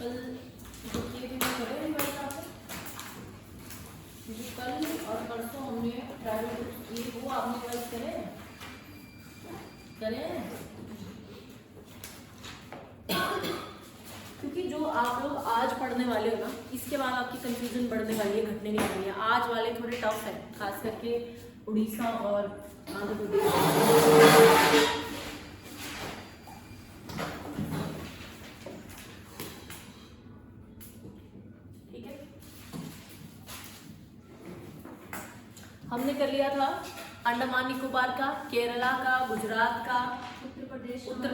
कल जो किए थे वो करें रिवाइज आपने? जो कल और परसों हमने ट्रायल किए वो आपने रिवाइज करें? क्योंकि जो आप लोग आज पढ़ने वाले हो ना, इसके बाद आपकी कंफ्यूजन बढ़ने वाली है, घटने नहीं वाली है। आज वाले थोड़े टफ है, खास करके उड़ीसा और आंध्र प्रदेश। ठीक है, हमने कर लिया था अंडमान निकोबार का, केरला का, गुजरात का, उत्तर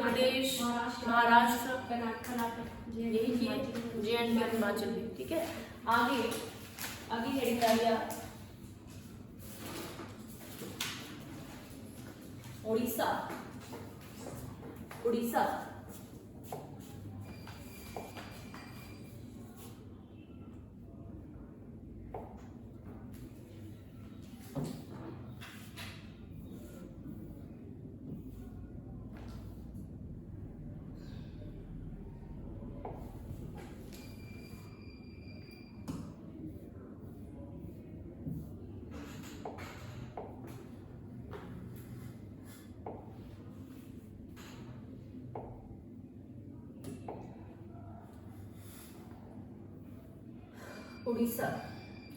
प्रदेश, महाराष्ट्र, कर्नाटक, यही जे&के, हिमाचल भी। ठीक है, आगे हेडिंग आ गया उड़ीसा। उड़ीसा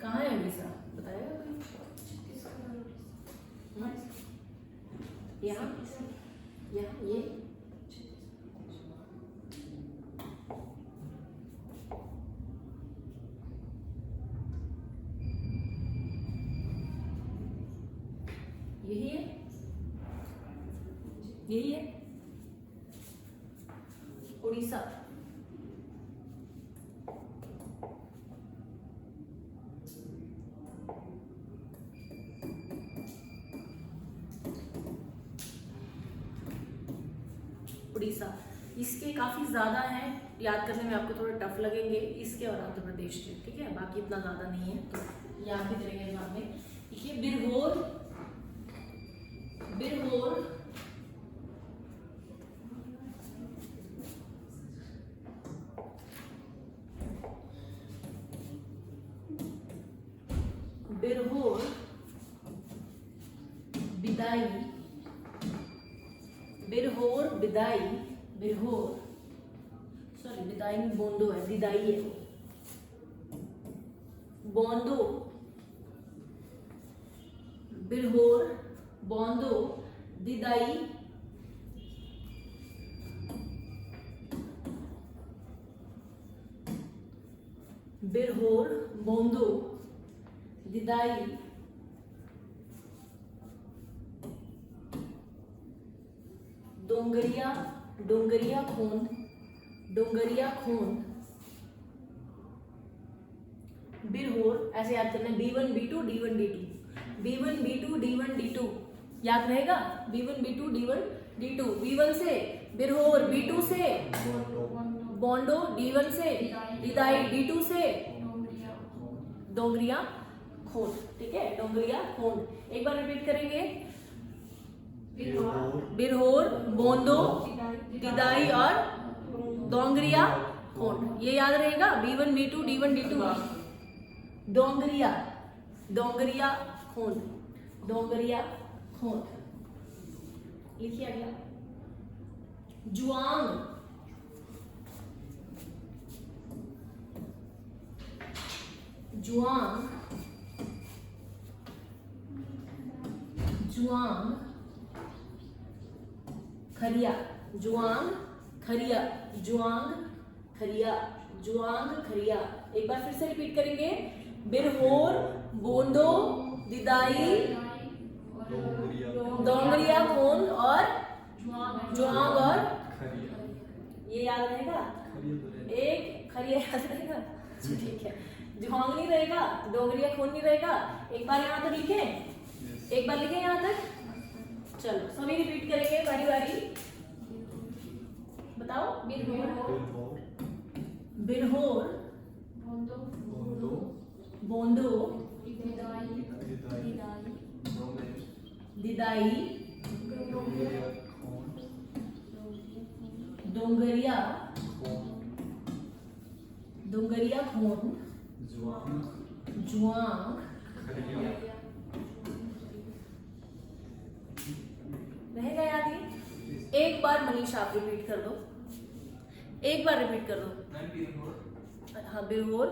कहाँ है? उड़ीसा बताएगा कोई? यहाँ ये यही है उड़ीसा। उड़ीसा, इसके काफ़ी ज़्यादा हैं, याद करने में आपको थोड़े टफ लगेंगे, इसके और आंध्र प्रदेश के। ठीक है, बाकी इतना ज़्यादा नहीं है, तो याद भी करेंगे एग्जाम में। देखिए, बिरहोर बिदाई में बोंदो है, दिदाई है, बोंदो, बिरहोर, बोंदो, दिदाई, बिरहोर, बोंदो, दिदाई, डोंगरिया खोंद, बिरहोर। ऐसे याद करना है, B1 B2 D1 D2, B1 B2 D1 D2 याद रहेगा। B1 B2 D1 D2, B1 से बिरहोर, B2 से बोंडो, D1 से दिदाई, D2 से डोंगरिया खोंद। ठीक है, डोंगरिया खोंद। एक बार रिपीट करेंगे, बिरहोर, बोंदो, दिदाई और डोंगरिया खोंड। ये याद रहेगा, B1 B2 D1 D2। Dongriya Khond, लिखिए अगला। जुआंग, खरिया, जुआंग खरिया। एक बार फिर से रिपीट करेंगे, बिरहोर, बोंदो, दिदाई, डोंगरिया खोंद और जुआंग और ये याद रहेगा। एक खरिया याद रहेगा, ठीक है। जुआंग नहीं रहेगा, डोंगरिया खोंद नहीं रहेगा। एक बार यहाँ तक लिखे, यहाँ तक। चलो सभी रिपीट करेंगे बारी बारी। बताओ, बिरहोर, बोंदो, दिदाई, डोंगरिया डोंगरिया खोंड, जुआंग, रहेगा याद ये? एक बार मनीषा आप रिपीट कर दो, एक बार रिपीट कर दो। हाँ बिरहोर,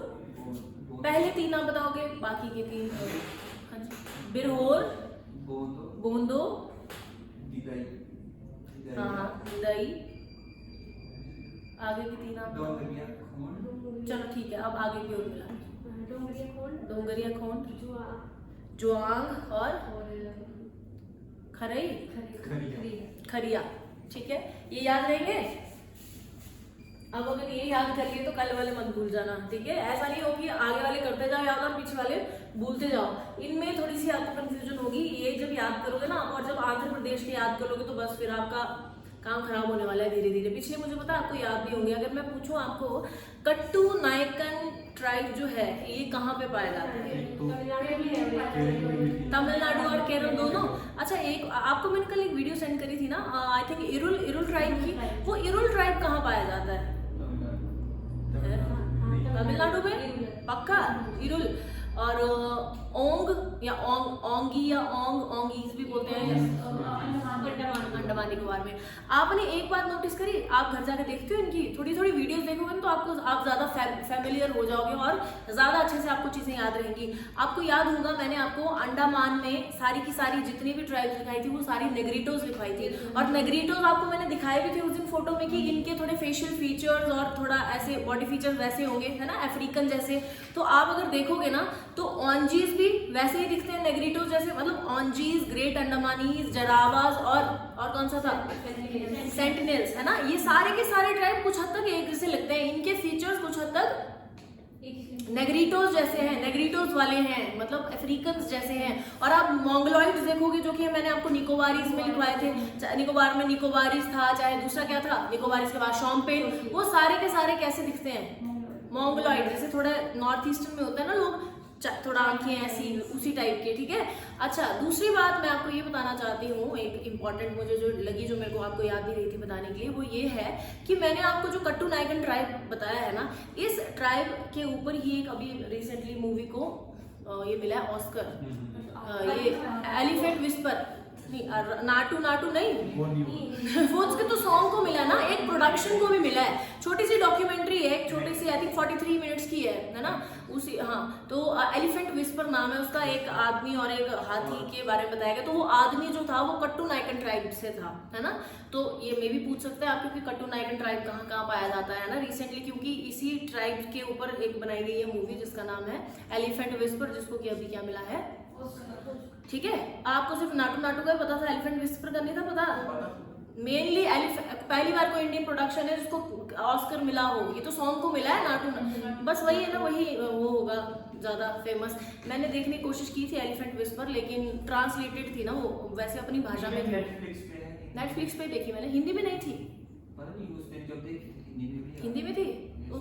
पहले 3 आप बताओगे, बाकी के 3। हाँ जी, बिरहोर, बोंदो, हाँ दई, आगे की 3 आप। चलो ठीक है, अब आगे की ओर मिला। डोंगरिया खोंड, जुआंग और खरई, खरिया। ठीक है, ये याद रहेंगे। अब अगर ये याद कर लिए तो कल वाले मत भूल जाना, ठीक है। ऐसा नहीं हो कि आगे वाले करते जाओ याद और पीछे वाले भूलते जाओ, इनमें थोड़ी सी आपको कंफ्यूजन होगी। ये जब याद करोगे ना, और जब आंध्र प्रदेश के याद करोगे तो बस फिर आपका काम खराब होने वाला है धीरे धीरे। पिछले मुझे पता आपको याद भी होंगे। अगर मैं पूछूं आपको, कट्टू नायकन ट्राइब जो है ये कहाँ पे पाया जाता है? तमिलनाडु और केरल दोनों। अच्छा, एक आपको मैंने कल एक वीडियो सेंड करी थी ना, आई थिंक इरुल ट्राइब की। वो इरुल ट्राइब कहाँ पाया जाता है? तमिलनाडु में पक्का इरुल। और ओंग या ओंगी या ओंगीज भी बोलते हैं अंडमान निकोबार में। आपने एक बात नोटिस करी, आप घर जाकर देखते हो इनकी थोड़ी थोड़ी वीडियोस देखोगे तो आपको आप ज्यादा फैमिलियर हो जाओगे और ज्यादा अच्छे से आपको चीजें याद रहेंगी। आपको याद होगा मैंने आपको अंडमान में सारी की सारी जितनी भी ट्राइब्स दिखाई थी वो सारी नेग्रिटोज लिखवाई थी, और नेग्रिटोज आपको मैंने दिखाए भी थे उस दिन फोटो में कि इनके थोड़े फेशियल फीचर्स और थोड़ा ऐसे बॉडी फीचर्स वैसे होंगे, है ना, अफ्रीकन जैसे। तो आप अगर देखोगे ना तो ऑन्जीज भी वैसे ही दिखते हैं नेग्रिटोज जैसे, मतलब ऑन्जीज, ग्रेट अंडमानीज, जरावाज और कौन सा था, सेंटिनल्स, है ना। ये सारे के सारे ट्राइब कुछ हद तक एक जैसे लगते हैं, इनके फीचर्स कुछ हद तक नेग्रिटोज जैसे हैं, नेग्रिटोज वाले हैं, मतलब अफ्रीकन्स जैसे हैं। और आप मोंगलॉइड्स देखोगे जो कि मैंने आपको निकोबारीज में लिखवाए थे, निकोबार में निकोबारीज था, चाहे दूसरा क्या था निकोबारीज के बाद शॉम्पेन, वो सारे के सारे कैसे दिखते हैं, मोंगलॉइड जैसे, थोड़ा नॉर्थ ईस्टर्न में होता है ना लोग, थोड़ा आंखें ऐसी उसी टाइप के, ठीक है। अच्छा, दूसरी बात मैं आपको ये बताना चाहती हूँ, एक इम्पॉर्टेंट मुझे जो लगी, जो मेरे को आपको याद नहीं रही थी बताने के लिए, वो ये है कि मैंने आपको जो कट्टू नायकन ट्राइब बताया है ना, इस ट्राइब के ऊपर ही एक अभी रिसेंटली मूवी को ये मिला है ऑस्कर, ये एलिफेंट विस्पर नाटू नाटू नहीं वो उसके तो सॉन्ग को मिला ना, एक प्रोडक्शन को भी मिला है, छोटी सी डॉक्यूमेंट्री है, एक छोटी सी, आई थिंक 43 मिनट्स की है ना उसी। हाँ, तो एलिफेंट विस्पर नाम है उसका। एक आदमी और एक हाथी के बारे में बताया गया। तो वो आदमी जो था वो कट्टू नायकन ट्राइब से था, है ना। तो ये मे भी पूछ सकते हैं आप कि कट्टू नायकन ट्राइब कहाँ कहाँ पाया जाता है ना रिसेंटली, क्योंकि इसी ट्राइब के ऊपर एक बनाई गई है मूवी जिसका नाम है एलिफेंट विस्पर, जिसको कि अभी क्या मिला है, ठीक है। आपको सिर्फ नाटू नाटू का पता था, एलिफेंट विस्पर का नहीं था पता। मेनली पहली बार कोई इंडियन प्रोडक्शन है जिसको ऑस्कर मिला हो, ये तो सॉन्ग को मिला है नाटू, बस वही है ना, वही वो होगा ज्यादा फेमस। मैंने देखने की कोशिश की थी एलिफेंट विस्पर, लेकिन ट्रांसलेटेड थी ना वो, वैसे अपनी भाषा में थी। नेटफ्लिक्स पे देखी मैंने, हिंदी में नहीं थी, हिंदी में थी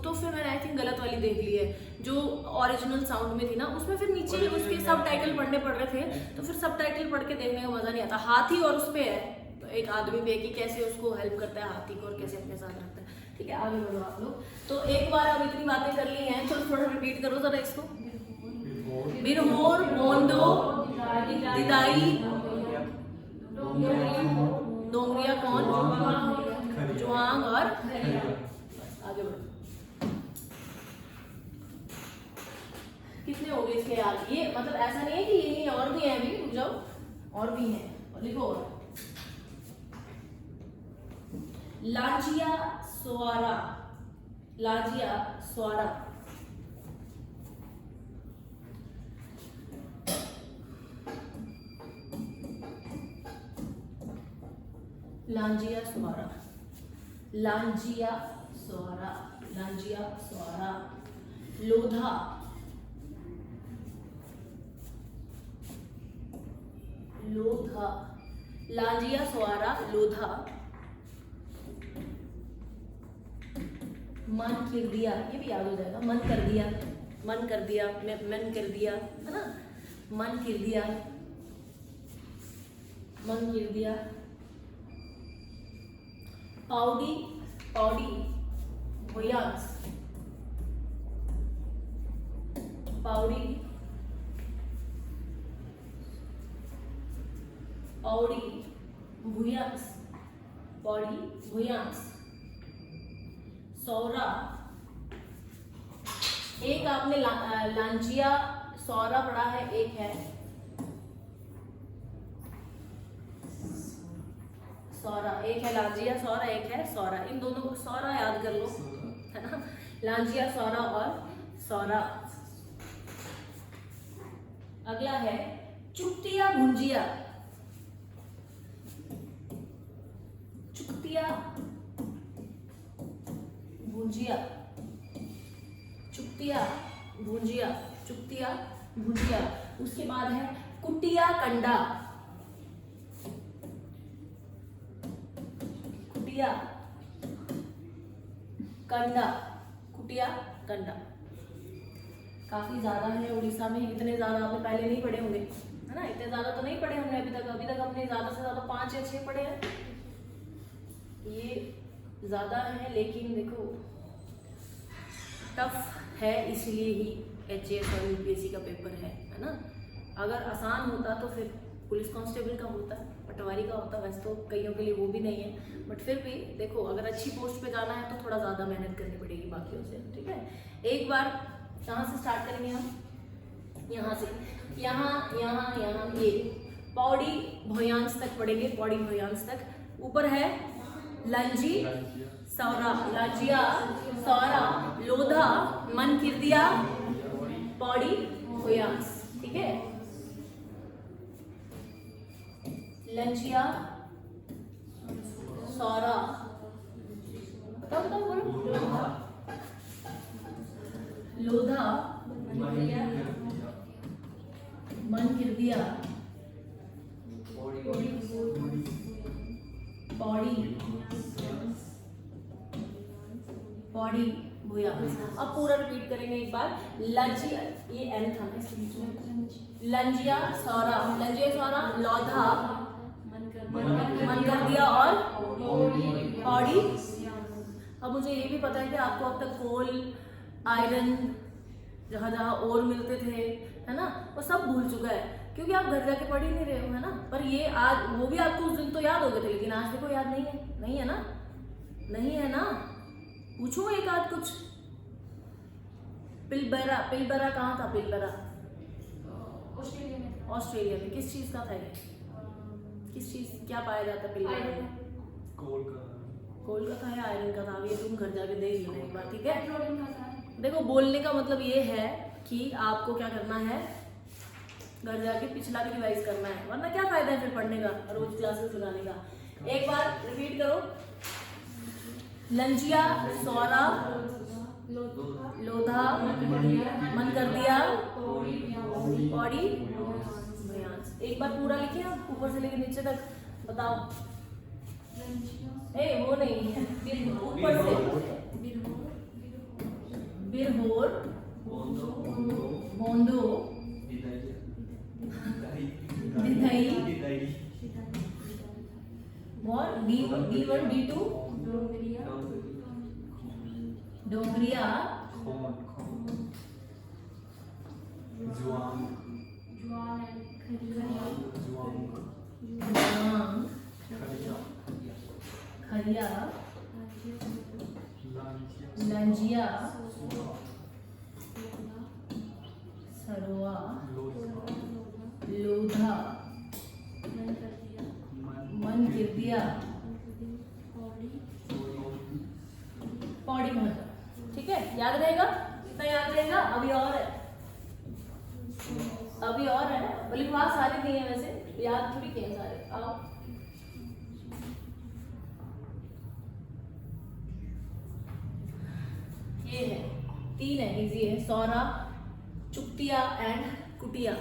तो फिर मैंने आई थिंक गलत वाली देख ली है, जो ओरिजिनल साउंड में थी ना, उसमें फिर नीचे उसके सब टाइटल पढ़ने पड़ रहे थे, तो फिर सब टाइटल पढ़ के देखने का मजा नहीं आता। हाथी और उस पे है, तो एक आदमी पे कि कैसे उसको हेल्प करता है हाथी को और कैसे अपने साथ रखता है, ठीक है। आगे बढ़ो आप लोग। तो एक बार अब इतनी बातें कर ली हैं, चलो थोड़ा रिपीट करो जरा इसको। बिरहोर, बोंदो, दिदाई, डोंगरिया कौन, जुआंग और आगे बढ़ो। कितने हो गए इसके याद? ये मतलब ऐसा नहीं है कि ये नहीं, और भी हैं, अभी रुक जाओ, और भी हैं, लिखो। लाजिया स्वारा, लाजिया स्वारा, लांजिया स्वारा, लांजिया स्वारा, लांजिया स्वारा, लोधा, लोधा, लांजिया स्वारा, लोधा, मन कर दिया, ये भी याद हो जाएगा, मन कर दिया, मन कर दिया, मन कर दिया, है ना, मन कर दिया, मन कर दिया, पाउडी, पाउडी, भोयास, पौड़ी, पौड़ी भूयांस, पौड़ी भूयांस। सौरा, एक आपने लांजिया सौरा पढ़ा है, एक है सौरा, एक है लांजिया सौरा, एक है सौरा। इन दोनों को सौरा याद कर लो, है ना, लांजिया सौरा और सौरा। अगला है चुक्तिया भुंजिया, चुक्तिया भुंजिया, चुक्तिया भुंजिया, चुक्तिया भुंजिया। उसके बाद है कुटिया कंडा, कुटिया कंडा, कुटिया कंडा। काफी ज्यादा है उड़ीसा में, इतने ज्यादा आपने पहले नहीं पढ़े होंगे, है ना, इतने ज्यादा तो नहीं पढ़े होंगे अभी तक। अभी तक अपने ज्यादा से ज्यादा 5 या 6 पढ़े हैं, ये ज्यादा है, लेकिन देखो टफ है, इसलिए ही HAS और UPSC का पेपर है ना। अगर आसान होता तो फिर पुलिस कांस्टेबल का होता, पटवारी का होता, वैसे तो कईयों के लिए वो भी नहीं है, बट फिर भी देखो अगर अच्छी पोस्ट पे जाना है तो थोड़ा ज़्यादा मेहनत करनी पड़ेगी बाकियों से, ठीक है। एक बार कहाँ से स्टार्ट करेंगे हम, यहाँ से, यहाँ यहाँ यहाँ ये पौड़ी भूयांस तक पढ़ेंगे, पौड़ी भूयांस तक। ऊपर है लंजी सौरा, लांजिया सौरा, लोधा मनकिर्दिया, पौड़ी भूयांस, ठीक है। लंजिया सौरा, बताओ बताओ बोलो, लोधा मनकिर्दिया, पौड़ी पौड़ी भूयांस। अब पूरा रिपीट करेंगे एक बार। लंजिया, ये एन था ना इसके बीच में, लंजिया सौरा, लंजिया सौरा, लोधा मनकिर्दिया और पौड़ी। अब मुझे ये भी पता है कि आपको अब तक कोल, आयरन, जहाँ जहाँ और मिलते थे, है ना, वो सब भूल चुका है, क्योंकि आप घर जाके पढ़ ही नहीं रहे हो, है ना। पर ये आज, वो भी आपको उस दिन तो याद हो गए थे, लेकिन आज देखो याद नहीं है, नहीं है ना, नहीं है ना। पूछो एक आध कुछ। पिलबरा, पिलबरा कहाँ था, पिलबरा ऑस्ट्रेलिया में, ऑस्ट्रेलिया में। किस चीज का था ये, किस चीज, क्या पाया जाता है पिलबरा में? कोल का, कोल का था या आयरन का था, ये तुम घर जाके देख लेना एक बार, ठीक है। देखो बोलने का मतलब ये है कि आपको क्या करना है, घर जाके पिछला भी रिवाइज करना है, वरना क्या फायदा है फिर पढ़ने का, रोज क्लासेस लगाने का। एक बार रिपीट करो। लंजिया सौरा, लोधा मनकिर्दिया, पौड़ी भूयांस। एक बार पूरा लिखे आप, ऊपर से लेकर नीचे तक, बताओ। ए वो नहीं, ऊपर से। बिरहोर, बोंदो, दिधई, और D1 D2 डोंगरिया, जुआंग, खरिया, लंजिया, सरोआ, लोधा मनकिर्दिया, पौड़ी भूयांस, ठीक है। याद रहेगा, इतना याद रहेगा। अभी और है, अभी और है, बोले वहां सारे नहीं है, वैसे याद थोड़ी किए सारे। आओ, ये है 3 है, इजी है। सौरा, चुक्तिया एंड कुटिया,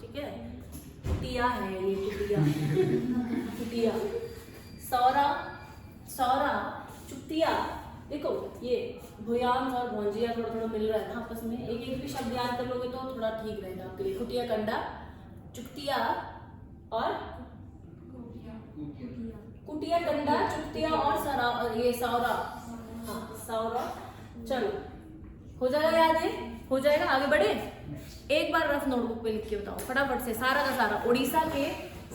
ठीक है। कुटिया है ये, कुटिया कुटिया, सौरा, सौरा, चुक्तिया। देखो ये भूयांस और भौंजिया थोड़ा थोड़ा मिल रहा है ना आपस में, एक एक भी शब्द याद कर लोगे तो थोड़ा ठीक रहेगा आपके लिए। कुटिया कंडा, चुक्तिया और कुटिया कंडा, चुक्तिया और सरा, ये सौरा, हाँ सौरा। चलो हो जाएगा याद है, हो जाएगा। आगे बढ़े। एक बार रफ नोटबुक पे लिख के बताओ फटाफट से, सारा का सारा उड़ीसा के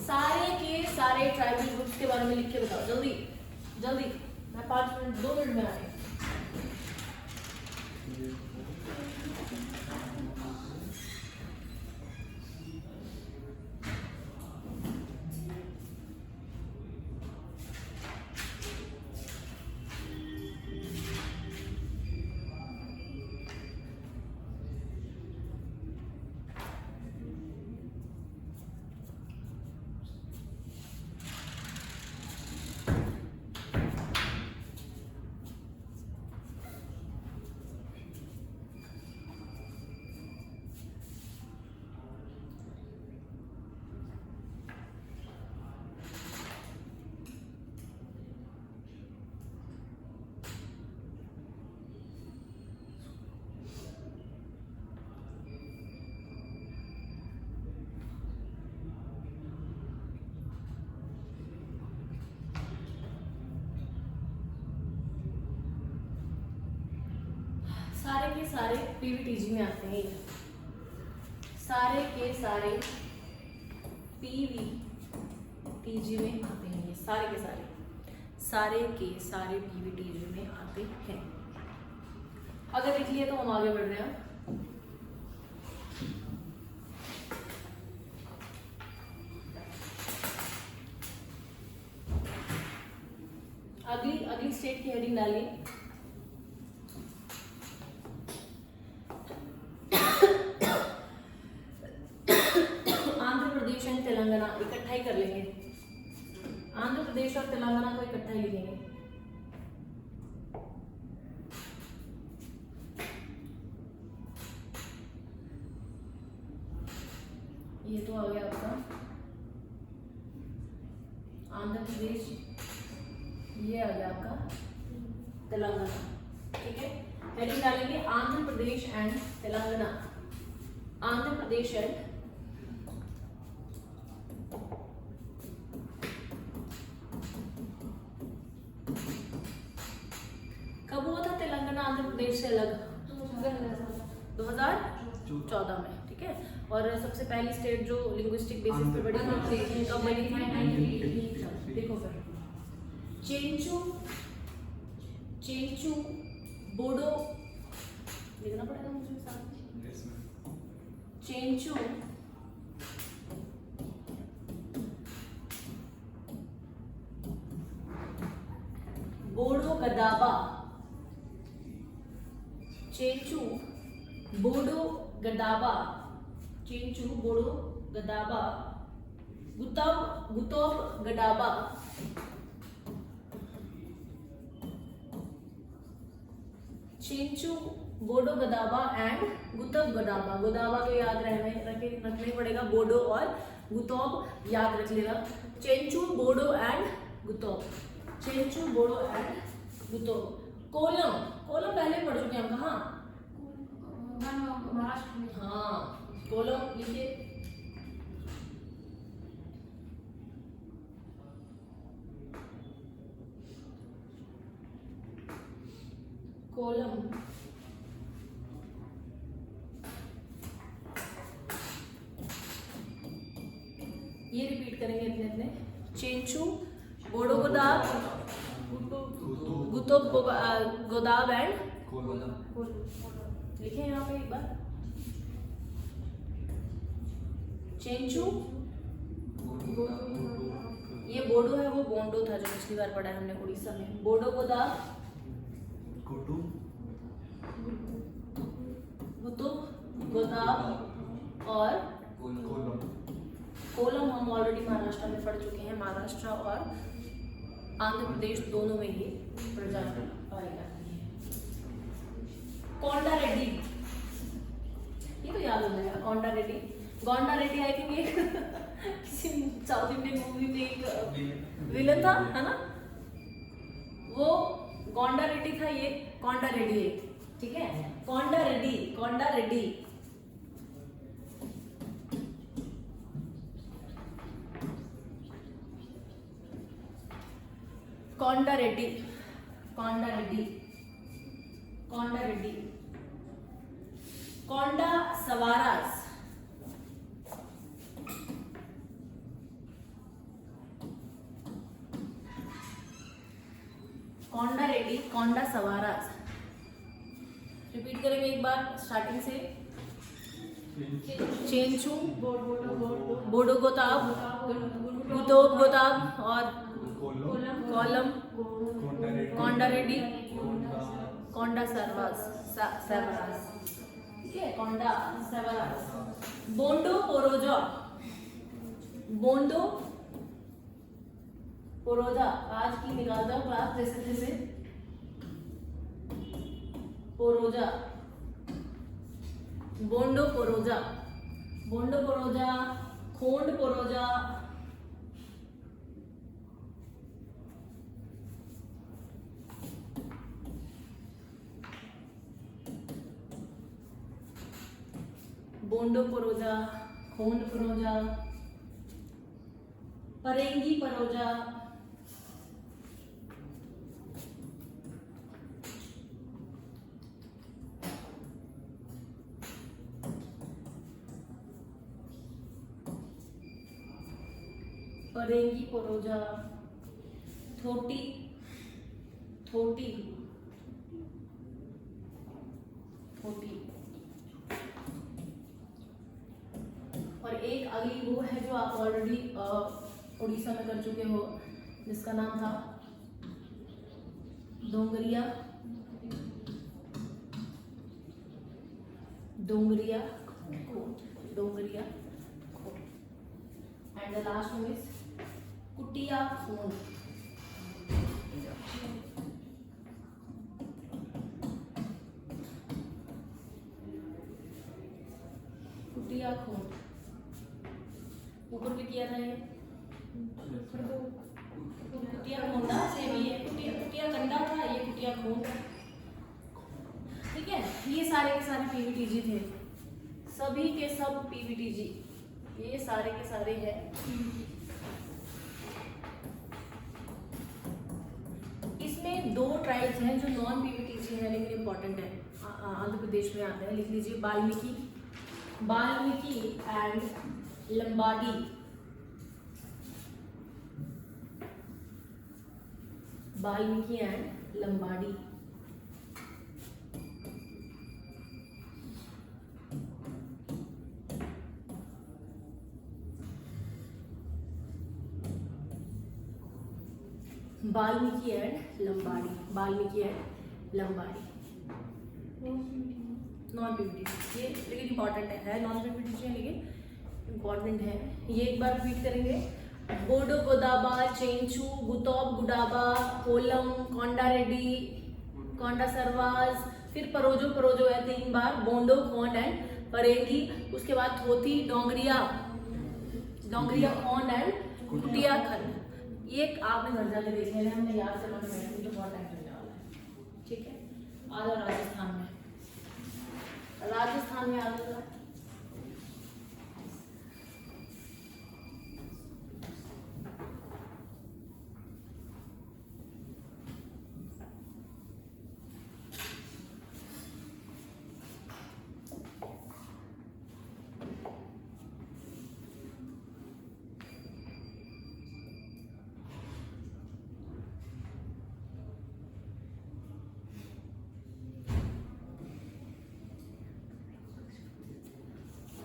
सारे ट्राइबल ग्रुप्स के बारे में लिख के बताओ जल्दी जल्दी। मैं 5 मिनट 2 मिनट में आ रही हूँ। सारे के सारे पीवीटीजी में आते हैं, सारे के सारे पीवीटीजी में आते हैं, ये सारे के सारे पीवीटीजी में आते हैं। अगर लिख लिए तो हम आगे बढ़ रहे हैं। अगली स्टेट की हेडिंग डालिए। तेलंगाना इकट्ठा ही कर लेंगे, आंध्र प्रदेश और तेलंगाना को इकट्ठा ही लिखेंगे। ये तो आ गया आपका आंध्र प्रदेश, ये आ गया आपका तेलंगाना। ठीक है, हेडिंग डालेंगे आंध्र प्रदेश एंड तेलंगाना। आंध्र प्रदेश एंड कब हुआ था तेलंगाना आंध्र प्रदेश से अलग? 2014 में। ठीक है, और सबसे पहली स्टेट जो लिंग्विस्टिक बेसिस पे बड़ी थी कब बनी थी? देखो फिर चेंचू बोडो लिखना पड़ेगा मुझे साथ। चेंचू बोडो गदाबा, चेंचू बोडो गदाबा, चेंचू बोडो गदाबा, गुतोब गदाबा, चेंचू बोडो गदाबा एंड गुतोब गदाबा। गोदाबा तो याद रखने पड़ेगा, बोडो और गुतोब याद रख लेना। Chenchu Bodo and Gutob, Chenchu Bodo and Gutob. कोलम पहले पढ़ चुके हैं हम, कहाँ? महाराष्ट्र में। हाँ, कोलम लिखिए। कोलम ये रिपीट करेंगे अपने। चेंचू बोडो गोदाब, गुतोब गोदाब एंड लिखे यहाँ पे एक बार। चेंचू, ये बोडो है, वो बोंडो था जो पिछली बार पढ़ा है हमने उड़ीसा में। बोडो गोदाब, गुतुब गोदाब और कोलम हम ऑलरेडी महाराष्ट्र में पढ़ चुके हैं। महाराष्ट्र और आंध्र प्रदेश दोनों में ये प्रजाति पाई जाती है। कोंडा रेड्डी, ये तो याद हो जाएगा। कोंडा रेड्डी, गोंडा रेड्डी आई थिंक एक किसी साउथ इंडियन मूवी में एक विलन था, है ना? वो गोंडा रेड्डी था, ये कोंडा रेड्डी है। ठीक है, कोंडा रेड्डी, कोंडा रेड्डी। कोंडा रेड्डी, कोंडा रेड्डी, कोंडा रेड्डी। कोंडा सवारास, कोंडा रेड्डी, कोंडा सवारास। रिपीट करेंगे एक बार स्टार्टिंग से। चेंचू, बोडोगोताब, गुतोब गोताब और कोलम, कोंडा रेड्डी, कोंडा सर्वास, ठीक है, कोंडा सर्वास। बोंडो पोरोजा, बोंडो पोरोजा, आज की निकालता हूँ क्लास जैसे जैसे। पोरोजा, बोंडो पोरोजा, बोंडो पोरोजा, खोंड पोरोजा, बोंडो पोरोजा, खोंड पोरोजा, परेंगी परोजा, परेंगी परोजा, थोटी, थोटी, थोटी। और एक अगली वो है जो आप ऑलरेडी उड़ीसा में कर चुके हो, जिसका नाम था डोंगरिया, डोंगरिया खोट, डोंगरिया खोट। And the last one is कुटिया खोंड, कुटिया खोंड। ऊपर भी किया था ये कुटिया खोंडा, सेम ये कुटिया कंडा था, ये कुटिया खोंड। ठीक है, ये सारे के सारे पीवीटीजी थे, सभी के सब पीवीटीजी, ये सारे के सारे हैं। इसमें दो ट्राइब्स हैं जो नॉन पीवीटीजी है लेकिन इम्पोर्टेंट है, आंध्र प्रदेश में आते हैं। लिख लीजिए, Valmiki, Valmiki and Lambadi. Valmiki and Lambadi. Valmiki and Lambadi, Valmiki and Lambadi. Non Pvt ये लेकिन इम्पॉर्टेंट है, नॉन पीवीटी है लेकिन इम्पॉर्टेंट है। ये एक बार रिपीट करेंगे। बोडो गोदाबा, चेंचू, गुतौब गुडाबा, कोलम, कोंडा रेड्डी, कोंडा सरवाज, फिर परोजो, परोजो है 3 बार, बोंडो, खोंड एंड परेंगी। उसके बाद थोथी, डोंगरिया, डोंगरिया खोंड एंड कुटिया खंड। ये आपने घर जाके देख लेना, हमने याद करना है, मुझे बहुत टाइम लगने वाला है। ठीक है, आ जाओ राजस्थान में, राजस्थान में आ जाओ।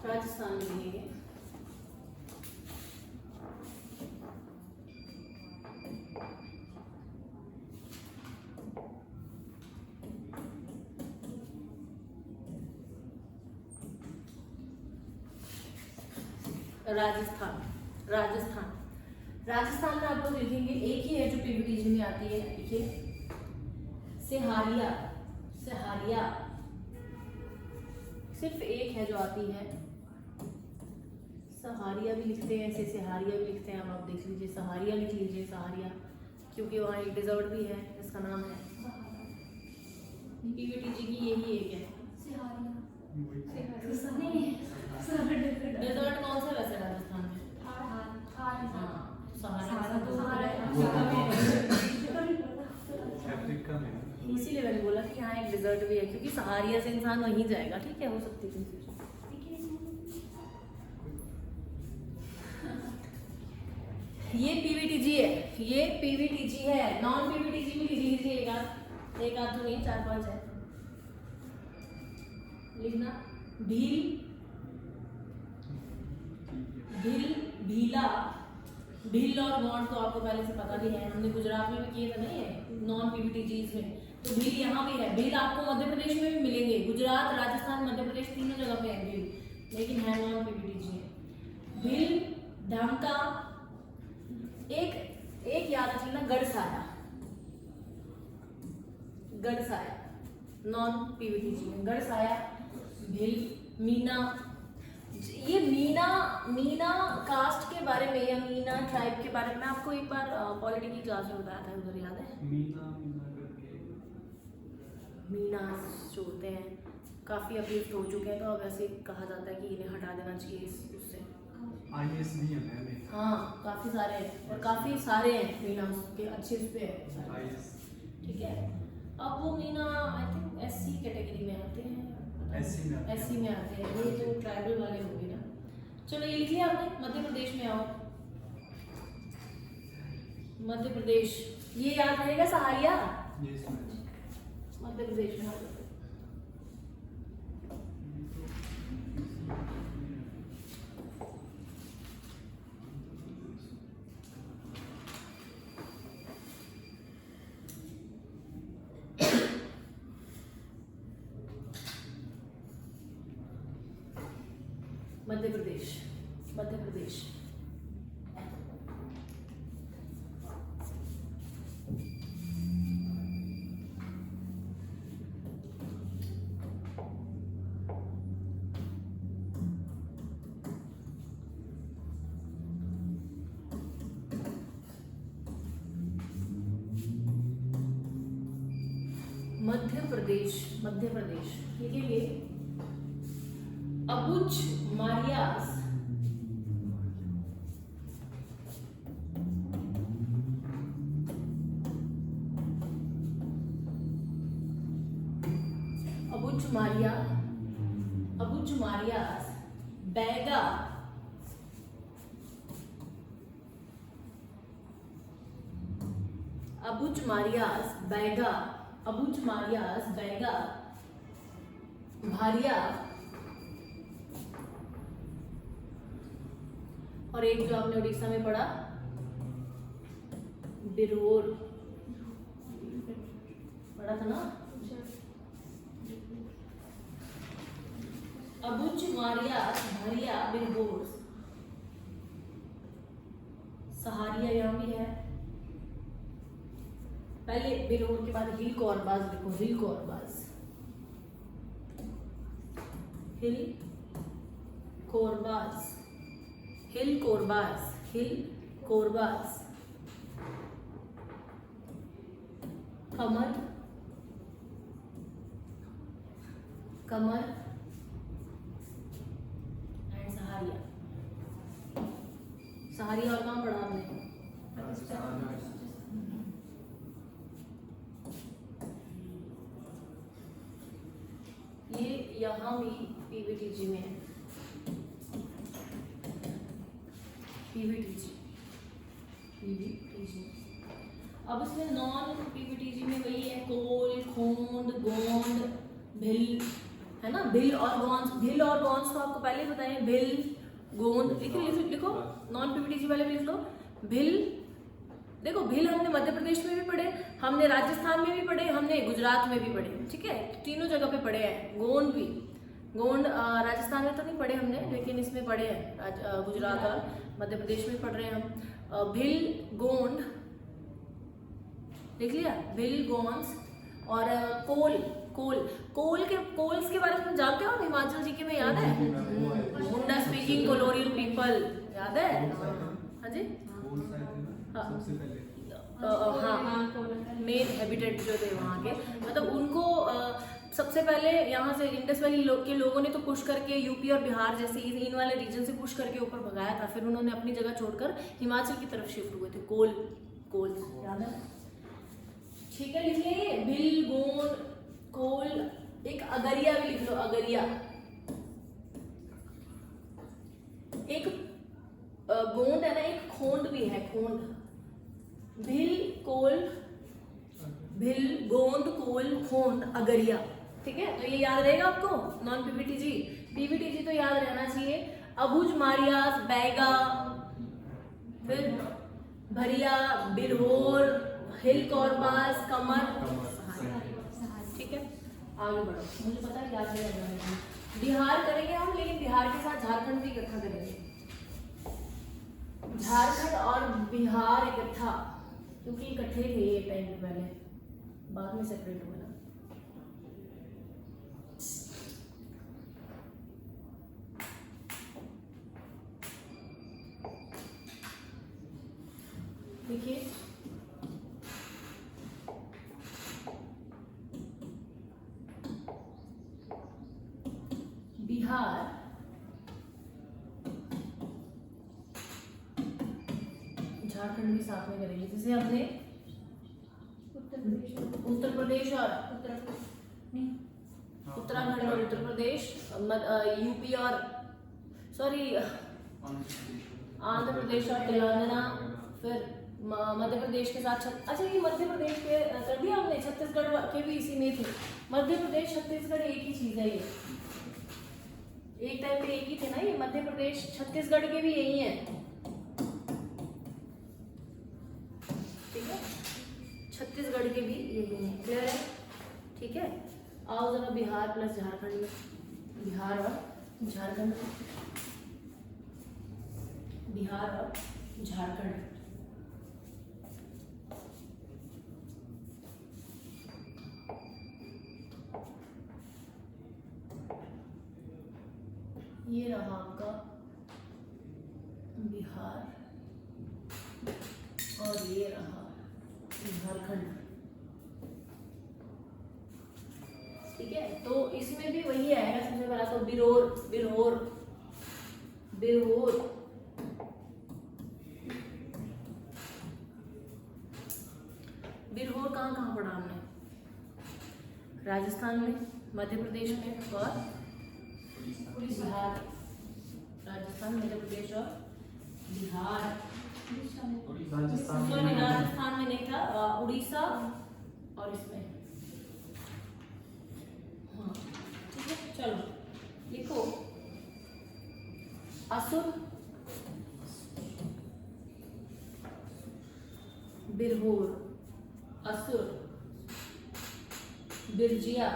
राजस्थान में है, राजस्थान, राजस्थान, राजस्थान में आप लोग देखेंगे एक ही है जो पीवीटीजी में आती है, देखिए सिहारिया, सिहारिया सिर्फ एक है जो आती है। सहारिया भी लिखते हैं, ऐसे सिहारिया भी लिखते हैं, आप देख लीजिए, सहारिया लिख लीजिए, सहारिया, क्योंकि वहाँ एक डिजर्ट भी है जिसका नाम है पीवीटीजी की, यही एक है डिजर्ट। कौन सा वैसे राजस्थान में? सहारा, इसीलिए मैंने बोला कि यहाँ एक डिजर्ट भी है, क्योंकि सहारिया से इंसान वहीं जाएगा, ठीक है, हो सकती है कंफ्यूजन। ये पीवीटीजी है, ये पीवीटीजी है। नॉन पीवीटीजी भी लिख लीजिए, एक आध तो नहीं, 4-5 है लिखना। भील, भील, भीला, भील और गौंड तो आपको पहले से पता भी है, हमने गुजरात में भी किए थे ना ये नॉन पीवीटीजीज में। तो भील यहाँ भी है। भील आपको मध्य प्रदेश में भी मिलेंगे, गुजरात, राजस्थान, मध्य प्रदेश तीनों जगह पे है भील, लेकिन है नॉन पीवीटीजी है। भील, ढांका, एक याद रखना, गढ़साया, गढ़साया नॉन पीवीटीजी में, गढ़साया, भील, मीना। ये मीना कास्ट के बारे में या मीना ट्राइब के बारे में आपको एक बार पॉलिटी की क्लास में बताया था, उधर याद है? मीना जो होते हैं काफी अपलिफ्ट हो चुके हैं, तो अब ऐसे कहा जाता है कि इन्हें हटा देना चाहिए उससे। आईएएस नहीं है। हाँ, काफी सारे हैं और काफी सारे हैं मीना के अच्छे उस पे है, ठीक है। अब वो Meena I think SC category में आते हैं, एससी में आते हैं, ये तो ट्राइबल वाले होंगे ना। चलो ये लिखिए आपने, मध्य प्रदेश में आओ, मध्य प्रदेश, ये याद रहेगा सहारिया, मध्य प्रदेश में आओ। मध्य प्रदेश, मध्य प्रदेश, मध्य प्रदेश, मध्य प्रदेश लिखेंगे। अबुच मारियास, अबुच मारिया, अबुच मारियास, बैगा, अबुच मारियास, बैगा, अबुच मारियास, बैगा, भारिया, और एक जो आपने उड़ीसा में पढ़ा बिरोर, पढ़ा था ना, अबुच मारियास, भारिया, बिरबोर, सहारिया यहाँ भी है। पहले बिरोर के बाद हिल कोरबाज लिखो, हिल कोरबाज, हिल कोरबाज, हिल कोरबाज, हिल कोरबाज, कमर, कमर एंड सहारिया। सहारिया और कहाँ पढ़ा आपने? ये यहाँ भी पीवीटीजी में है, पीवीटीजी, पीवीटीजी। अब इसमें नॉन पीवीटीजी में वही है, कोल, खोंड, गोंड, भिल, है ना। भिल और गॉन्स, भिल और गॉन्स तो आपको पहले बताए, भिल, गोंद, लिखो नॉन पीवीटीजी वाले भी लिख लो। भिल, देखो भिल हमने मध्य प्रदेश में भी पढ़े, हमने राजस्थान में भी पढ़े, हमने गुजरात में भी पढ़े, ठीक है, तीनों जगह पे पढ़े हैं। गोंड भी, गोंड राजस्थान में तो नहीं पढ़े हमने, लेकिन इसमें पढ़े हैं, गुजरात और मध्य प्रदेश में पढ़ रहे हैं हम। भिल, गोंड लिख लिया, भिल, गोंस, और कोल, कोल्स के बारे में जानते हो? हिमाचल जी के में याद है, मुंडा स्पीकिंग कोलोरियल पीपल, याद है? हाँ जी, हाँ, मेन हैबिटेट जो थे वहाँ के, मतलब उनको सबसे पहले यहाँ से इंडस वैली के लोगों ने तो पुश करके यूपी और बिहार जैसे इन वाले रीजन से पुश करके ऊपर भगाया था, फिर उन्होंने अपनी जगह छोड़कर हिमाचल की तरफ शिफ्ट हुए थे। कोल, याद है? ठीक है, लिख लिया ये भिल, गोंद, कोल, एक अगरिया भी लिख लो, अगरिया। एक गोंद है ना, एक खोंड भी है, खोंड। भिल, कोल, भिल, गोंद, कोल, खोंड, अगरिया। ठीक है, तो ये याद रहेगा आपको, नॉन पीवीटीजी। पीवीटीजी तो याद रहना चाहिए। अबुज, मारियास, बैगा, फिर भरिया, बिरहोर, हिल कॉर्बास, कमर। ठीक है, आगे बढ़ो, मुझे पता है क्या करेंगे। बिहार करेंगे हम, लेकिन बिहार के साथ झारखंड भी इकट्ठा करेंगे। झारखंड और बिहार इकट्ठा, क्योंकि इकट्ठे थे ये टाइम पे, पहले बाद में सेपरेट हुए ना। देखिए बिहार, झारखंड भी साथ में करेंगे। जैसे हमने उत्तर प्रदेश और उत्तराखंड और उत्तर प्रदेश, यूपी और सॉरी आंध्र प्रदेश और तेलंगाना, फिर मध्य प्रदेश के साथ अच्छा ये मध्य प्रदेश के कर दिया हमने, छत्तीसगढ़ के भी इसी में थे। मध्य प्रदेश छत्तीसगढ़ एक ही चीज है, ये एक टाइम पे एक ही थे ना, ये मध्य प्रदेश छत्तीसगढ़ के भी यही है। ठीक है, छत्तीसगढ़ के भी यही है, क्लियर है? ठीक है, आओ जरा बिहार प्लस झारखंड में, बिहार और झारखंड, बिहार और झारखंड। ये रहा आपका बिहार और ये रहा झारखंड। ठीक है, तो इसमें भी वही आएगा। सबसे पहला तो बिरहोर, बिरहोर, बिरहोर, बिरहोर कहाँ कहाँ पढ़ा हमने? राजस्थान में, मध्य प्रदेश में और बिहार। राजस्थान, मध्य प्रदेश और बिहार। राजस्थान में नहीं था, उड़ीसा और इसमें। हाँ ठीक है, चलो लिखो असुर, बिरहोर, असुर, बिरजिया,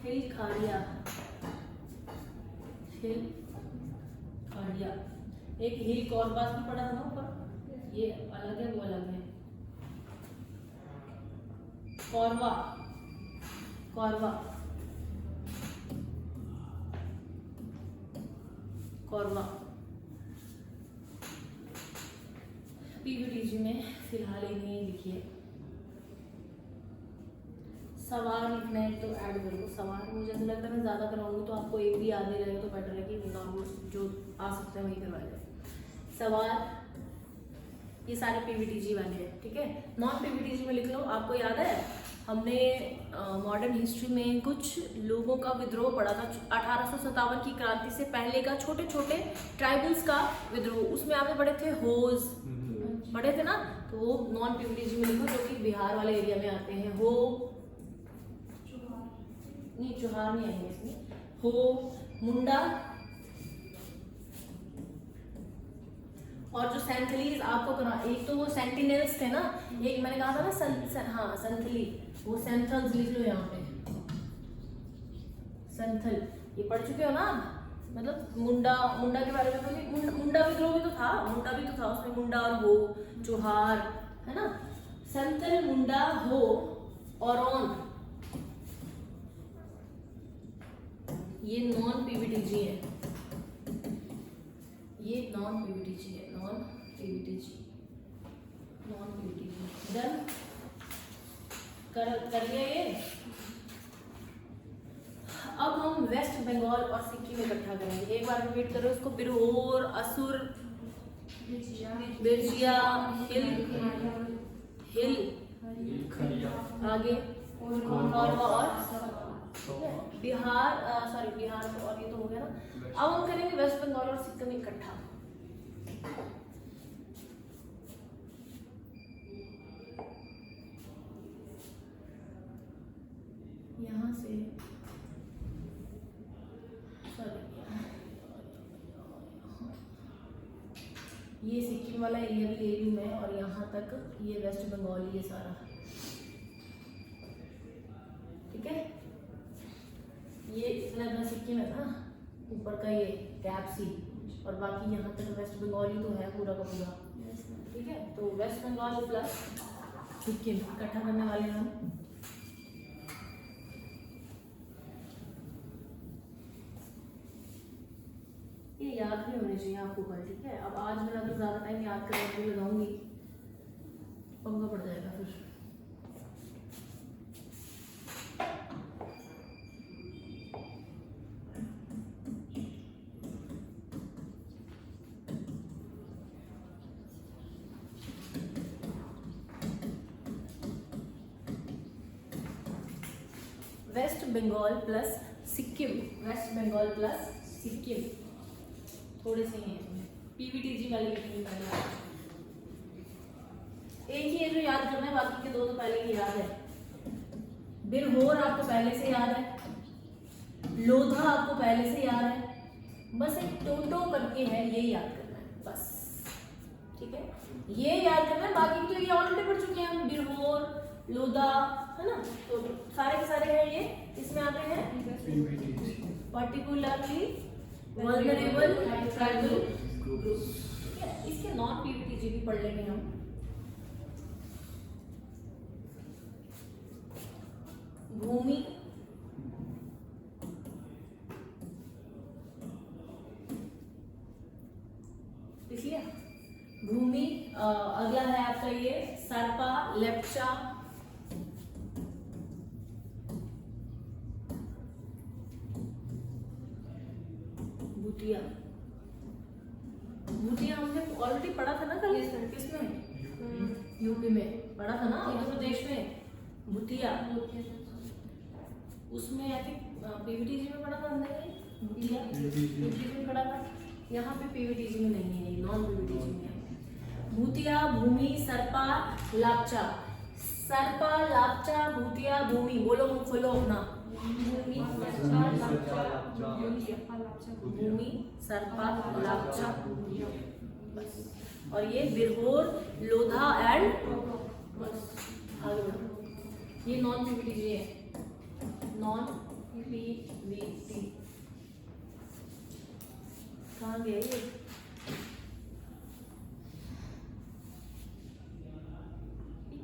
हिल खाड़िया, हिल खाड़िया। एक हिल कॉर्बास भी पढ़ा था ना ऊपर, ये अलग है वो अलग है। कौरवा, कौरवा, कौरवा। पीवीटीजी में फिलहाल इन्हें लिखिए। सवार लिखना है तो ऐड कर दो सवार। मुझे ऐसा लगता है मैं ज़्यादा कराऊंगी तो आपको एक भी याद नहीं रहेगा, तो बेटर है कि नॉर्मल जो आ सकते हैं वही करवा जाए। सवार, ये सारे पीवीटीजी वाले हैं। ठीक है, नॉन पीवीटीजी में लिख लो। आपको याद है हमने मॉडर्न हिस्ट्री में कुछ लोगों का विद्रोह पढ़ा था, 1857 की क्रांति से पहले का, छोटे छोटे ट्राइबल्स का विद्रोह। उसमें आपने पढ़े थे होज, पढ़े थे ना, तो वो नॉन पीवीटीजी में लिखो, जो कि बिहार वाले एरिया में आते हैं। हो नहीं, चौहान नहीं आएंगे इसमें। हो, मुंडा, और जो सेंथलीज आपको करा, एक तो वो सेंटिनल्स थे ना, एक मैंने कहा था ना हाँ संथली, वो सेंथल्स लिख लो यहाँ पे, सेंथल। ये पढ़ चुके हो ना, मतलब मुंडा, मुंडा के बारे में बोलिए। मुंडा विद्रोह भी तो था, मुंडा भी तो था उसमें, मुंडा और हो, चौहार, है ना। संथल, मुंडा, हो, औरौन, ये नॉन पीवीटीजी है, ये नॉन पीवीटीजी है, non PVTG, non PVTG. Done कर लिया ये। अब हम वेस्ट बंगाल और सिक्किम इकट्ठा करेंगे। एक बार रिपीट करो इसको। बिरहोर, असुर, बिरजिया, हिल, हिल, आगे कोरबा और बिहार, सॉरी बिहार और ये तो हो गया ना। अब हम करेंगे वेस्ट बंगाल और सिक्किम इकट्ठा। यहाँ से ये सिक्किम वाला एरिया भी ले रही हूँ मैं, और यहाँ तक ये वेस्ट बंगाल ये सारा, ठीक है। ये इतना इतना सिक्किम है ना, ऊपर का ये कैप सी, और बाकी यहाँ तक वेस्ट बंगाल ही तो है पूरा का पूरा, ठीक है। तो वेस्ट बंगाल प्लस सिक्किम इकट्ठा करने वाले हैं हम। ये याद भी होने चाहिए आपको कल, ठीक है। अब आज मैं अगर ज़्यादा टाइम याद करने में लगाऊंगी पंगा पड़ जाएगा फिर। वेस्ट बंगाल प्लस सिक्किम, वेस्ट बंगाल प्लस सिक्किम थोड़े से ही हैं। पीवीटीजी वाली लिखनी पड़ेगा। एक ही है जो याद करना है, बाकी के दो तो पहले ही याद है। बिरहोर आपको पहले से याद है, लोधा आपको पहले से याद है, बस एक टोटो करके है ये याद करना है बस, ठीक है। ये याद करना है, बाकी तो ये ऑलरेडी पढ़ चुके हैं हम। बिरहोर, लोधा, है ना, तो सारे के सारे हैं ये। इसमें आते हैं पर्टिकुलरली वल्नरेबल ट्राइबल ग्रुप्स, ठीक है। इसके नॉन पीवीटीजी भी पढ़ लेंगे हम। भूमि, लिख लिया भूमि। अगला है आपका ये सरपा, लेप्चा, भूतिया। भूतिया हमने ऑलरेडी पढ़ा था ना कल, किसमें, यूपी में पढ़ा था ना, उत्तर प्रदेश में भूतिया। उसमें आई थिंक पीवीटीजी में पढ़ा था हमने, भूतिया पीवीटीजी में पढ़ा था। यहाँ पे पीवीटीजी में नहीं है, नॉन पीवीटीजी में है। भूतिया, भूमि, सरपा, लापचा। सरपा, लापचा, भूतिया, भूमि। बोलो मुंह खोलो अपना। भूमि, सरपा, लापचा, बस। और ये बिरहोर, लोधा एंड बस, आगे बढ़ो। ये नॉन पीवीटीजी है, नॉन पीवीटी। कहाँ गया ये?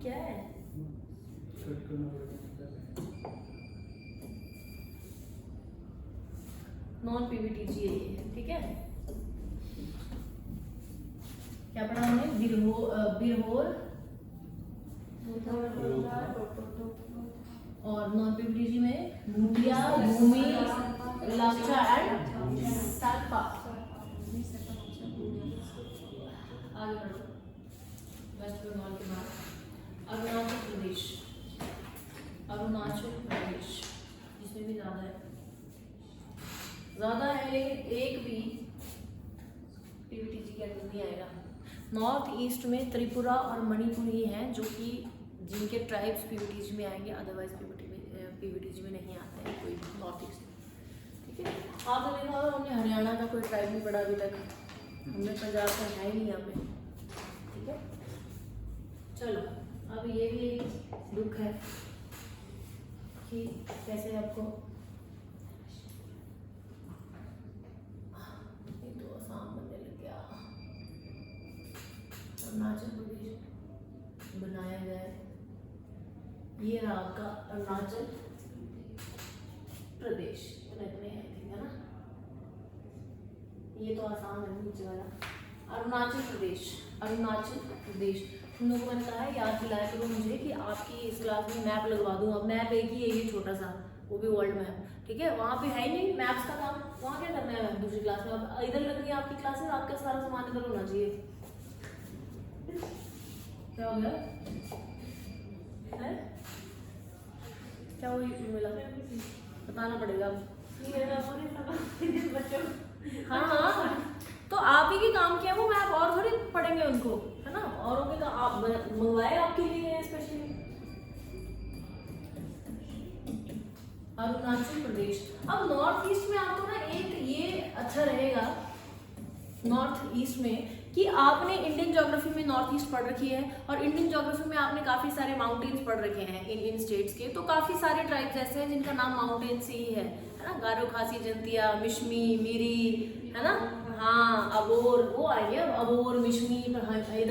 क्या है? नॉन पीवीटीजी है ये, ठीक है। क्या पढ़ा हमने? बिरहोर और नॉन पीवीटीजी में भूतिया, भूमि, लापचा एंड सरपा। आगे बढ़ो। वेस्ट बंगाल के बाद अरुणाचल प्रदेश, अरुणाचल प्रदेश, इसमें भी ज्यादा है लेकिन एक भी पीवीटीजी के अंदर नहीं आएगा। नॉर्थ ईस्ट में त्रिपुरा और मणिपुर ही हैं जो कि जिनके ट्राइब्स पीवीटीजी में आएंगे, अदरवाइज पीवीटीजी में नहीं आते हैं कोई भी नॉर्थ ईस्ट, ठीक है। आपने देखा होगा हमने हरियाणा का कोई ट्राइब नहीं पढ़ा अभी तक, हमने पंजाब का है ही नहीं यहाँ पे, ठीक है। चलो अब ये भी एक दुख है कि कैसे आपको तो आसाम बनने लग गया। अरुणाचल प्रदेश बनाया गया है, ये रहा आपका अरुणाचल प्रदेश, है ना। ये तो आसाम है नीचे वाला। अरुणाचल प्रदेश, अरुणाचल प्रदेश। तुम लोगों को मैंने कहा है याद दिलाया करो मुझे कि आपकी इस क्लास में मैप लगवा दूँ। अब मैप एक ही है ये छोटा सा, वो भी वर्ल्ड मैप, ठीक है। वहाँ पे है ही नहीं मैप्स का काम, वहाँ क्या करना है दूसरी क्लास में। अब इधर लग रही है आपकी क्लासेस, आपका सारा सामान इधर होना चाहिए। क्या हो गया है, क्या हुई मिला, बताना पड़ेगा बच्चों। हाँ हाँ, तो आप ही के काम किया वो मैप, और थोड़ी पढ़ेंगे उनको, है ना। औरों के आप मंगवाए आपके लिए स्पेशली। अरुणाचल प्रदेश। अब नॉर्थ ईस्ट में आपको ना एक ये अच्छा रहेगा नॉर्थ ईस्ट में कि आपने इंडियन ज्योग्राफी में नॉर्थ ईस्ट पढ़ रखी है, और इंडियन ज्योग्राफी में आपने काफी सारे माउंटेन्स पढ़ रखे हैं इन स्टेट्स के। तो काफी सारे ट्राइब्स ऐसे हैं जिनका नाम माउंटेन से ही है ना। गारो, खासी, जंतिया, मिश्मी, मीरी, है ना। हाँ, अबोर, वो आएंगे अब, अबोर, मिश्मी। इधर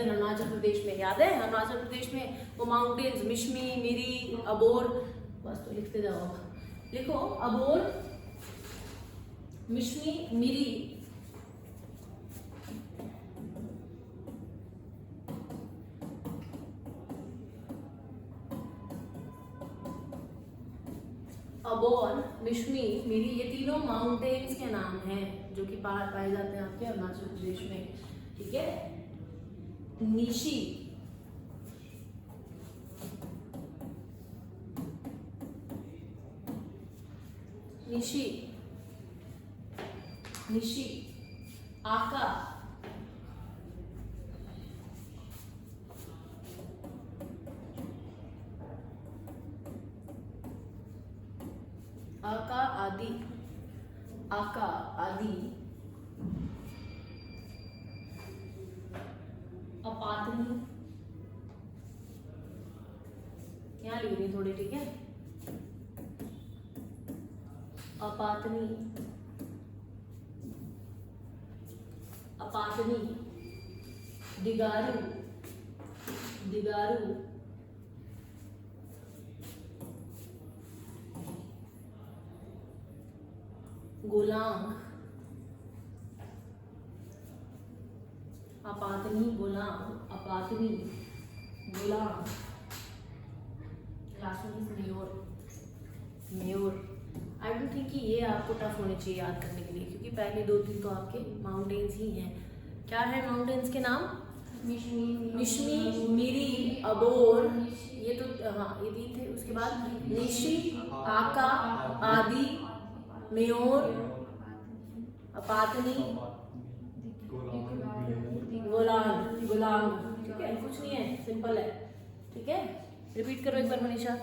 अरुणाचल प्रदेश में याद है, अरुणाचल प्रदेश में वो माउंटेन्स मिश्मी, मिरी, अबोर, बस तो लिखते जाओ। लिखो अबोर, मिश्मी, मिरी, अबोर, मिश्मी, मिरी, ये तीनों माउंटेन्स के नाम हैं जो कि पहाड़ पाए जाते हैं आपके अरुणाचल प्रदेश में, ठीक है। निशी, निशी, निशी, आका, आका, आदि, आका, आदि, अपातनी, यहाँ लिख रही थोड़ी, ठीक है। Apatani, Apatani, Digaru, Digaru, Galong, Apatani, Galong, Apatani, Galong, last one is Meyor, Meyor. I don't think कि ये आपको टफ होने चाहिए याद करने के लिए, क्योंकि पहले 2-3 तो आपके माउंटेन्स ही हैं। क्या है माउंटेन्स के नाम? मिश्मी, मिरी, अबोर, ये तो हाँ ये भी थे। उसके बाद निशी, आका, आदि, मेयोर, अपातनी, गोलांग, गोलांग, ठीक है। कुछ नहीं है, सिंपल है, ठीक है। रिपीट करो एक बार मनीषा।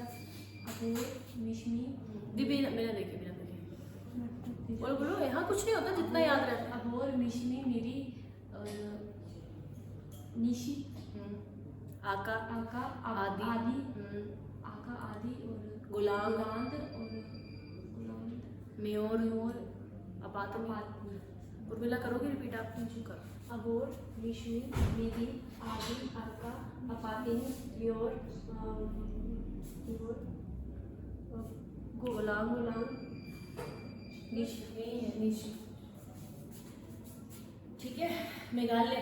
मिश्मी, बिना देखे, बिना देखे बोलो बोलो। यहाँ कुछ नहीं होता, जितना याद रहता है। अबोर, मिश्मी, मिरी, निशी, आका, आका, आदि, आदि, आका, आदि और गुलांग, गुलांद और गुलांद, मेयोर, मेयोर, अपातनी। उर्मिला करोगे रिपीट आप? करो। अबोर, मिश्मी, मिरी, आदि, आका, अपातिनी, मेयोर, गुलांग, गुलांग, निशी, ठीक है। मेघालय,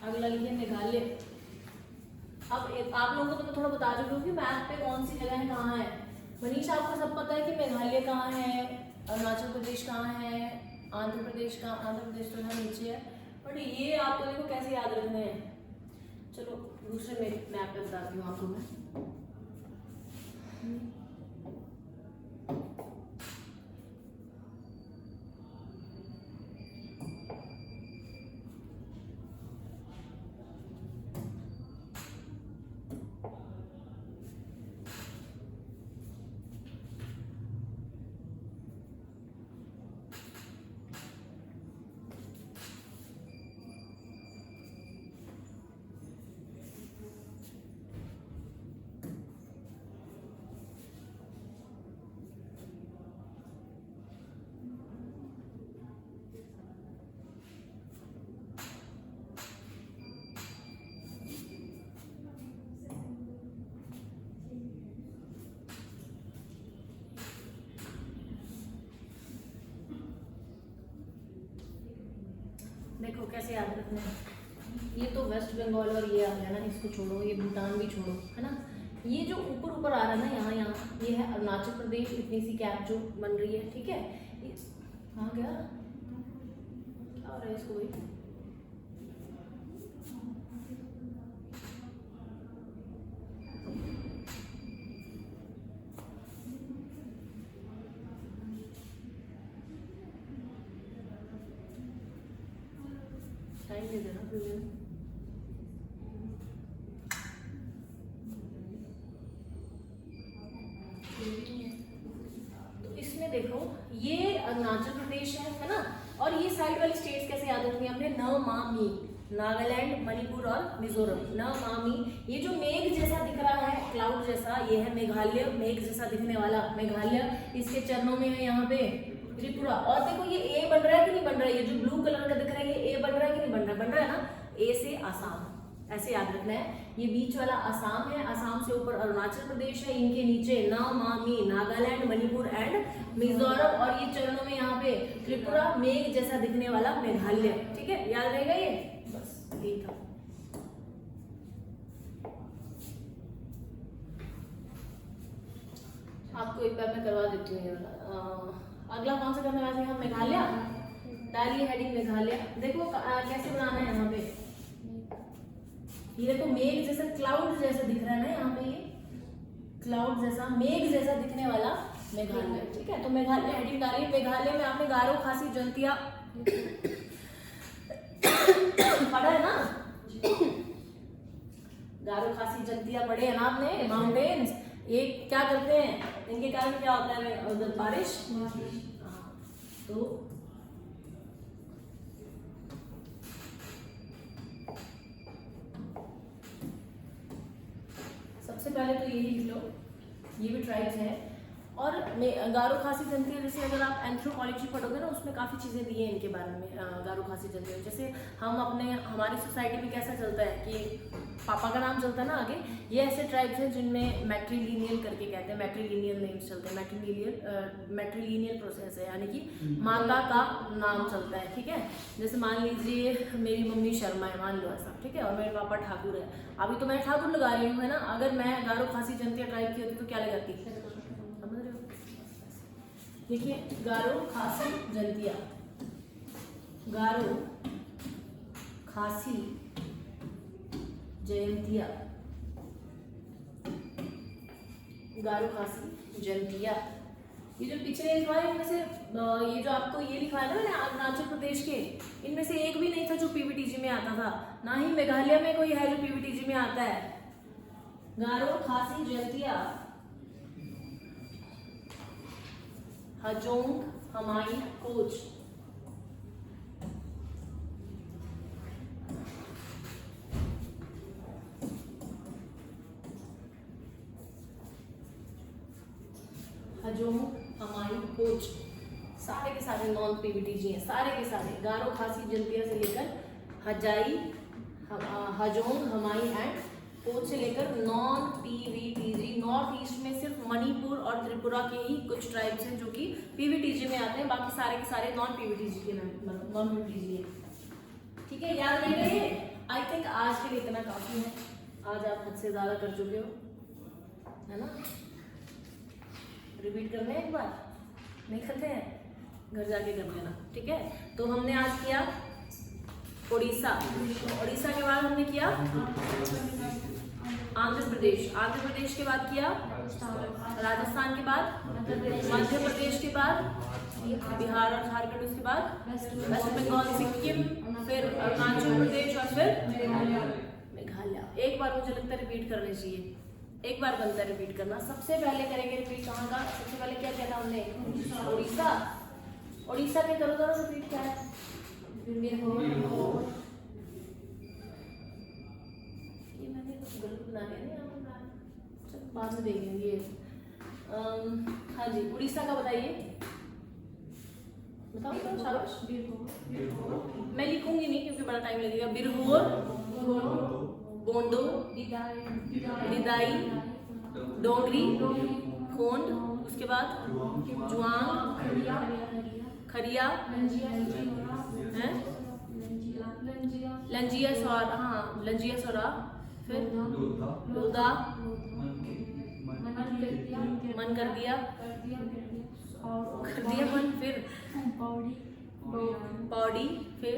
अगला लिखिए मेघालय। अब आप लोगों को तो मैं थोड़ा बता चुकी हूँ कि मैप पे कौन सी जगह है, कहाँ है। मनीषा, आपको सब पता है कि मेघालय कहाँ है, अरुणाचल प्रदेश कहाँ है, आंध्र प्रदेश कहाँ, आंध्र प्रदेश तो यहाँ नीचे है, बट ये आपको देखो कैसे याद रखने हैं। चलो दूसरे मैप पे बताती हूँ आपको मैं। देखो कैसे याद रखना है। ये तो वेस्ट बंगाल और ये आ गया ना, इसको छोड़ो, ये भूटान भी छोड़ो, है ना। ये जो ऊपर ऊपर आ रहा है ना, यहाँ यहाँ, ये है अरुणाचल प्रदेश, इतनी सी कैप जो बन रही है, ठीक है। कहाँ गया, क्या हो रहा है इसको भाई? टाइम दे देना फिर। तो इसमें देखो ये अरुणाचल प्रदेश है ना, और ये साइड वाली स्टेट्स कैसे याद रखनी है आपने? न मा मी, नागालैंड, मणिपुर और मिजोरम। न मा मी, ये जो मेघ जैसा दिख रहा है, क्लाउड जैसा, ये है मेघालय, मेघ जैसा दिखने वाला मेघालय। इसके चरणों में है यहाँ पे त्रिपुरा। और देखो ये ए बन रहा है कि नहीं बन रहा है? ये जो ब्लू कलर का दिख रहा है ये ए बन रहा है कि नहीं बन रहा है? बन रहा है ना। ए से आसाम, ऐसे याद रखना है। ये बीच वाला आसाम है, आसाम से ऊपर अरुणाचल प्रदेश है, इनके नीचे न मा मी, नागालैंड, मणिपुर एंड मिजोरम, और ये चरणों में यहाँ पे त्रिपुरा, मेघ जैसा दिखने वाला मेघालय। ठीक है, याद रहेगा ये, बस यही था। आपको एक बार मैं करवा देती हूँ। अगला कौन सा करने वाले हैं हम? मेघालय। डालिए हेडिंग मेघालय। देखो कैसे बनाना है यहाँ पे। ये देखो मेघ जैसा, क्लाउड जैसा दिख रहा है ना यहाँ पे, ये क्लाउड जैसा, मेघ जैसा दिखने वाला मेघालय। ठीक है, तो मेघालय हेडिंग डालिए। मेघालय में आपने गारो, खासी, जंतिया पढ़ा है ना? गारो, खासी, जंतिया पढ़े है ना आपने? माउंटेन्स, ये क्या करते हैं, इनके कारण क्या होता है उधर? बारिश। तो सबसे पहले तो यही लिख लो, ये भी ट्राइब्स है। और गारो, खासी, जंतिया, जैसे अगर आप एंथ्रोपोलॉजी पढ़ोगे ना, उसमें काफ़ी चीज़ें दी हैं इनके बारे में। गारो, खासी, जंतिया, जैसे हम हमारी सोसाइटी में कैसा चलता है कि पापा का नाम चलता है ना आगे। ये ऐसे ट्राइब्स हैं जिनमें मैट्रीलिनियल करके कहते हैं, मैट्रीलिनियल नेम्स चलते हैं। मैट्रीलिनियल प्रोसेस है, यानी कि माता का नाम चलता है। ठीक है, जैसे मान लीजिए मेरी मम्मी शर्मा है, मान लो ऐसा, ठीक है, और मेरे पापा ठाकुर है। अभी तो मैं ठाकुर लगा रही हूँ, है ना। अगर मैं गारो, खासी, जंतिया ट्राइब की होती तो क्या लगाती? समझ रहे हो? देखिए, गारो, खासी, जंतिया, गारो, खासी, जयंतिया, गारो, खासी, जयंतिया। ये जो पिछले लिखवा है इनमें से ये जो आपको ये लिखवा है ना मैंने अरुणाचल प्रदेश के, इनमें से एक भी नहीं था जो पीवीटीजी में आता था, ना ही मेघालय में कोई है जो पीवीटीजी में आता है। गारो, खासी, जयंतिया, हजोंग, हमाई, कोच। हजोंग, हमाई, कोच, सारे के सारे नॉन पीवीटीजी हैं, सारे के सारे। गारो, खासी, जंतिया से लेकर हजाई, हजोंग, हमाई एंड कोच से लेकर नॉन पीवीटीजी। नॉर्थ ईस्ट में सिर्फ मणिपुर और त्रिपुरा के ही कुछ ट्राइब्स हैं जो कि पीवीटीजी में आते हैं, बाकी सारे के सारे नॉन पीवीटीजी के नॉन पीवीटीजी है। ठीक है, याद रहेगा ये। आई थिंक आज के लिए इतना काफी है। आज आप हद से ज्यादा कर चुके हो, है ना। रिपीट करने एक बार, नहीं करते हैं, घर जाके कर लेना। ठीक है, तो हमने आज किया उड़ीसा, उड़ीसा के बाद हमने किया आंध्र प्रदेश, आंध्र प्रदेश के बाद किया राजस्थान, के बाद मध्य प्रदेश, के बाद बिहार और झारखंड, उसके बाद वेस्ट बंगाल, सिक्किम, फिर अरुणाचल प्रदेश और फिर मेघालय। एक बार मुझे लगता है रिपीट करने चाहिए, एक बार बनता है रिपीट करना। सबसे पहले करेंगे रिपीट कहाँ का? सबसे पहले क्या कहना हमने? उड़ीसा। उड़ीसा के करो जरा रिपीट, क्या है? ये मैंने कुछ गलत बना लिया ना, चलो बाद में देखेंगे। हाँ जी, उड़ीसा का बताइए, बताओ तो शाबाश। मैं लिखूंगी नहीं क्योंकि बड़ा टाइम लगेगा। बिरहोर, गोंडो, लिदाई, डोंगरी, खोंड, उसके बाद जुआंग, खरिया, लंजिया सौरा, हाँ लंजिया सौरा, फिर लोधा, मन कर दिया और कर दिया मन, फिर बॉडी बॉडी, फिर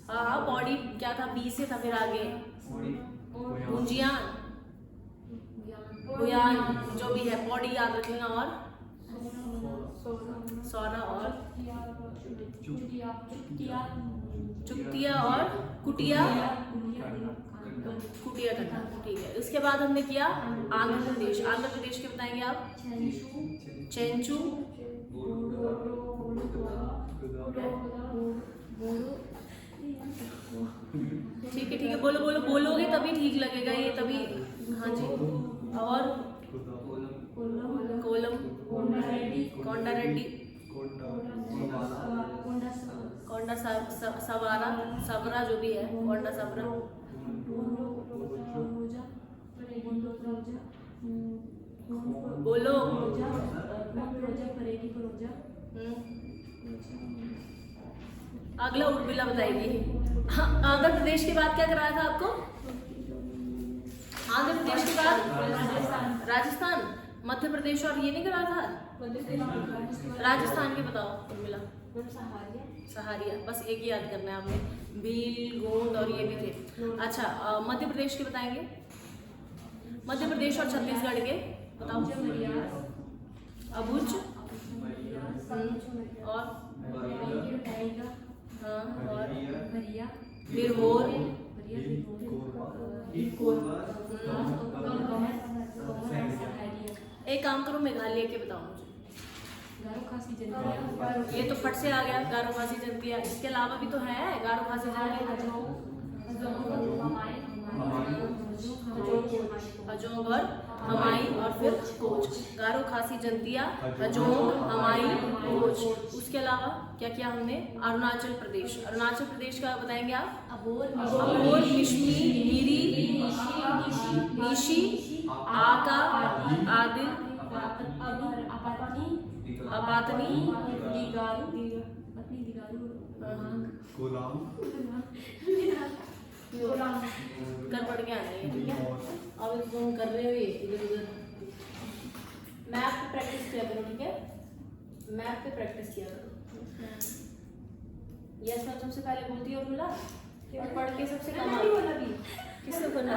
हाँ बॉडी क्या था, बी से था, फिर आगे गुंजियान बुयान जो भी है, बॉडी याद रखना, और सोना और चुकतिया और कुटिया, कुटिया करना, ठीक है। उसके बाद हमने किया आंध्र प्रदेश। आंध्र प्रदेश के बताएंगे आप? चेंचू, ठीक है ठीक है, बोलो बोलो, बोलोगे तभी ठीक लगेगा ये, तभी। हाँ जी, और कोलम, कोंडा रेड्डी, कोंडा सवारा, सबरा जो भी है, कोंडा सबरा, बोलो। अगला उर्मिला बताएगी। हाँ, आंध्र प्रदेश के बाद क्या कराया था आपको? आंध्र प्रदेश के बाद राजस्थान, मध्य प्रदेश, और ये नहीं कराया था? राजस्थान के बताओ उर्मिला। सहारिया, बस एक ही याद करना है आपने, भील, गोंद और ये भी थे। अच्छा, मध्य प्रदेश के बताएंगे? मध्य प्रदेश और छत्तीसगढ़ के बताओ। अबुझ, और हाँ, और बिरहोर, एक काम करो, मेघालय के बताओ मुझे। ये तो फट से आ गया, गारो खासी जंतिया। इसके अलावा भी तो है गारो खासी जंतिया, हजोंग और हमाई, और फिर कोच। गारो खासी जंतिया, हजोंग, हमाई, कोच। उसके अलावा क्या किया हमने? अरुणाचल प्रदेश। अरुणाचल प्रदेश का बताएंगे आप? अबोर, मिश्मी, मीरी, निशी, आका, आदिल, अपातनी, कर पढ़ के आना है, ठीक है। अब इसको हम कर रहे हुए इधर उधर मैप पे प्रैक्टिस किया करो, ठीक है। मैप पे प्रैक्टिस किया करो। यस मैं तुमसे पहले बोलती हूँ, बोला और पढ़ के सबसे कम बोला भी, किसने बोला?